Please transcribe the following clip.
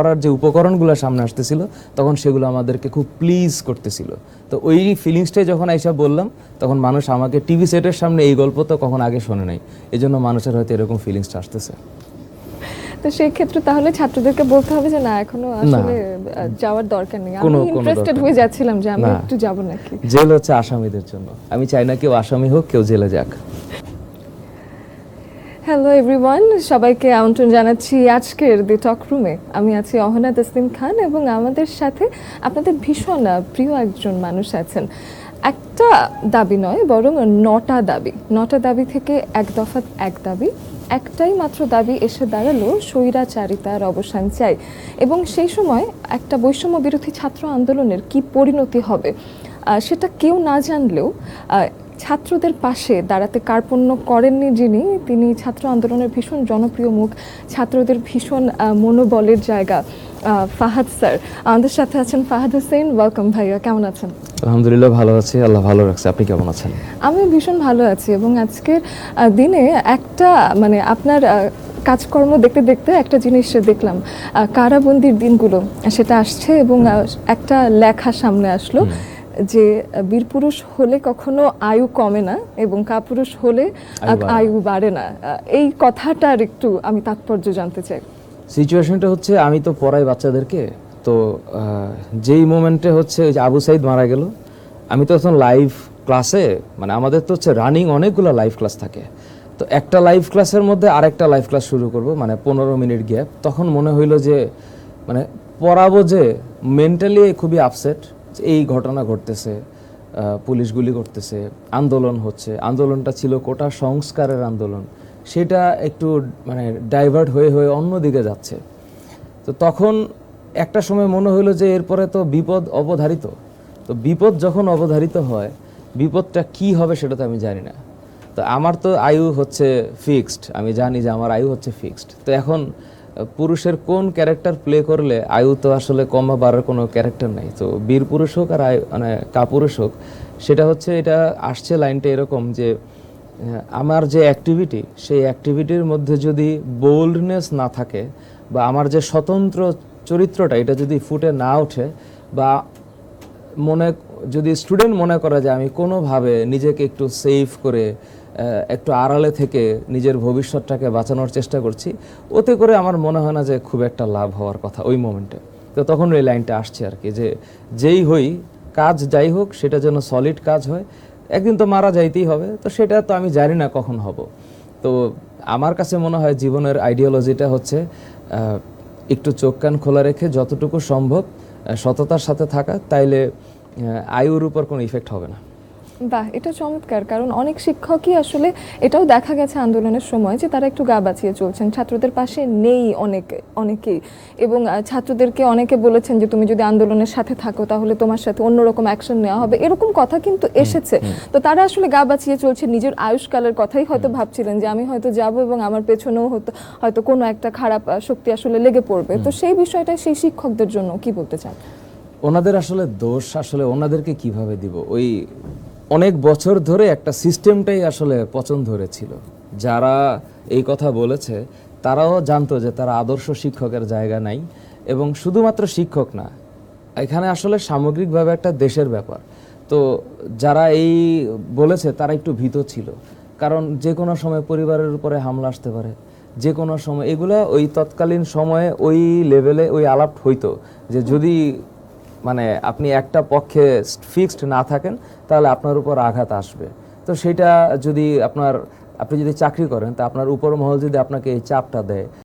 করার যে উপকরণগুলো সামনে আসতেছিল তখন সেগুলো আমাদেরকে খুব প্লিজ করতেছিল। তো ওই ফিলিংসটাই যখন আইসা বললাম তখন মানুষ আমাকে টিভি সেটের সামনে এই গল্প তো কখন আগে শোনে নাই, এই জন্য মানুষের হয়তো এরকম ফিলিংসটা আসতেছে। তো সেই ক্ষেত্রে তাহলে ছাত্রদেরকে বলতে হবে যে না এখনো আসলে যাওয়ার দরকার নেই, আমি ইন্টারেস্টেড হয়ে যাচ্ছিলাম যে আমি একটু যাব নাকি। জেল হচ্ছে আসামিদের জন্য, আমি চাই না কেউ আসামি হোক, কেউ জেলে যাক। হ্যালো এভরিওয়ান, সবাইকে আমন্ত্রণ জানাচ্ছি আজকের দি টক রুমে। আমি আছি অহনা তাসনিম খান এবং আমাদের সাথে আপনাদের ভীষণ প্রিয় একজন মানুষ আছেন। একটা দাবি নয় বরং 9টা দাবি, 9টা দাবি থেকে এক দফা এক দাবি, একটাই মাত্র দাবি এসে দাঁড়ালো স্বৈরাচারিতার অবসান চাই। এবং সেই সময় একটা বৈষম্য বিরোধী ছাত্র আন্দোলনের কি পরিণতি হবে সেটা কেউ না জানলেও ছাত্রদের পাশে দাঁড়াতে কার্পণ্য করেননি যিনি, তিনি ছাত্র আন্দোলনের ভীষণ জনপ্রিয় মুখ, ছাত্রদের ভীষণ মনোবলের জায়গা, ফাহাদ স্যার আমাদের সাথে আছেন। ফাহাদ হোসেন, ওয়েলকাম ভাইয়া, কেমন আছেন? আলহামদুলিল্লাহ ভালো আছি, আল্লাহ ভালো রাখছে। আপনি কেমন আছেন? আমিও ভীষণ ভালো আছি এবং আজকের দিনে একটা মানে আপনার কাজকর্ম দেখতে দেখতে একটা জিনিস দেখলাম, কারাবন্দির দিনগুলো সেটা আসছে এবং একটা লেখা সামনে আসলো যে বীরপুরুষ হলে কখনো আয়ু কমে না এবং কাপুরুষ হলে আয়ু বাড়ে না। এই কথাটার একটু আমি তাৎপর্য জানতে চাই। সিচুয়েশনটা হচ্ছে আমি তো পড়াই বাচ্চাদেরকে, তো যেই মোমেন্টে হচ্ছে যে আবু সাইদ মারা গেল, আমি তো এখন লাইভ ক্লাসে, মানে আমাদের তো হচ্ছে রানিং অনেকগুলো লাইভ ক্লাস থাকে, তো একটা লাইভ ক্লাসের মধ্যে আরেকটা লাইভ ক্লাস শুরু করব, মানে 15 মিনিট গ্যাপ। তখন মনে হইলো যে মানে পড়াবো যে মেন্টালি খুবই আপসেট, এই ঘটনা ঘটতেছে, পুলিশ গুলি করতেছে, আন্দোলন হচ্ছে, আন্দোলনটা ছিল কোটা সংস্কারের আন্দোলন, সেটা একটু মানে ডাইভার্ট হয়ে হয়ে অন্যদিকে যাচ্ছে। তো তখন একটা সময় মনে হইলো যে এরপরে তো বিপদ অবধারিত, তো বিপদ যখন অবধারিত হয় বিপদটা কি হবে সেটা তো আমি জানি না। তো আমার তো আয়ু হচ্ছে ফিক্সড, আমি জানি যে আমার আয়ু হচ্ছে ফিক্সড। তো এখন পুরুষের কোন ক্যারেক্টার প্লে করলে আয়ু তো আসলে কমা বাড়ার কোনো ক্যারেক্টার নাই। তো বীর পুরুষ হোক আর মানে কাপুরুষ হোক, সেটা হচ্ছে এটা আসছে লাইনটা এরকম যে আমার যে অ্যাক্টিভিটি, সেই অ্যাক্টিভিটির মধ্যে যদি বোল্ডনেস না থাকে বা আমার যে স্বতন্ত্র চরিত্রটা এটা যদি ফুটে না ওঠে, বা মনে যদি স্টুডেন্ট মনে করে যে আমি কোনোভাবে নিজেকে একটু সেফ করে একটু আড়ালে থেকে নিজের ভবিষ্যৎটাকে বাঁচানোর চেষ্টা করছি, ওতে করে আমার মনে হয় না যে খুব একটা লাভ হওয়ার কথা ওই মোমেন্টে। তো তখন এই লাইনটা আসছে আর কি, যে যেই হই কাজ যাই হোক সেটা যেন সলিড কাজ হয়, একদিন তো মারা যাইতেই হবে, তো সেটা তো আমি জানি না কখন হব। তো আমার কাছে মনে হয় জীবনের আইডিওলজিটা হচ্ছে একটু চোখ কান খোলা রেখে যতটুকু সম্ভব সততার সাথে থাকা, তাইলে আয়ুর উপর কোনো ইফেক্ট হবে না। বাহ, এটা চমৎকার। কারণ অনেক শিক্ষকই আসলে এটাও দেখা গেছে আন্দোলনের সময় যে তারা একটু গা বাঁচিয়ে চলছেন, ছাত্রদের পাশে নেই অনেকেই, এবং ছাত্রদেরকে অনেকে বলেছেন যে তুমি যদি আন্দোলনের সাথে থাকো তাহলে তোমার সাথে অন্যরকম অ্যাকশন নেওয়া হবে, এরকম কথা কিন্তু এসেছে। তো তারা আসলে গা বাঁচিয়ে চলছে, নিজের আয়ুষ্কালের কথাই হয়তো ভাবছিলেন যে আমি হয়তো যাব এবং আমার পেছনেও হয়তো কোনো একটা খারাপ শক্তি আসলে লেগে পড়বে। তো সেই বিষয়টা সেই শিক্ষকদের জন্য কি বলতে চান? ওনাদের আসলে দোষ আসলে ওনাদেরকে কিভাবে দিব, ওই অনেক বছর ধরে একটা সিস্টেমটাই আসলে পচন ধরেছিল। যারা এই কথা বলেছে তারাও জানতো যে তারা আদর্শ শিক্ষকের জায়গা নাই, এবং শুধুমাত্র শিক্ষক না, এখানে আসলে সামগ্রিকভাবে একটা দেশের ব্যাপার। তো যারা এই বলেছে তারা একটু ভীত ছিল, কারণ যে কোনো সময় পরিবারের উপরে হামলা আসতে পারে, যে কোনো সময় এগুলা ওই তৎকালীন সময়ে ওই লেভেলে ওই আলাপ হইতো যে যদি মানে আপনি একটা পক্ষে ফিক্সড না থাকেন তাহলে আপনার উপর আঘাত আসবে। তো সেটা যদি আপনি যদি চাকরি করেন তা আপনার উপর মহল যদি আপনাকে এই চাপটা দেয়,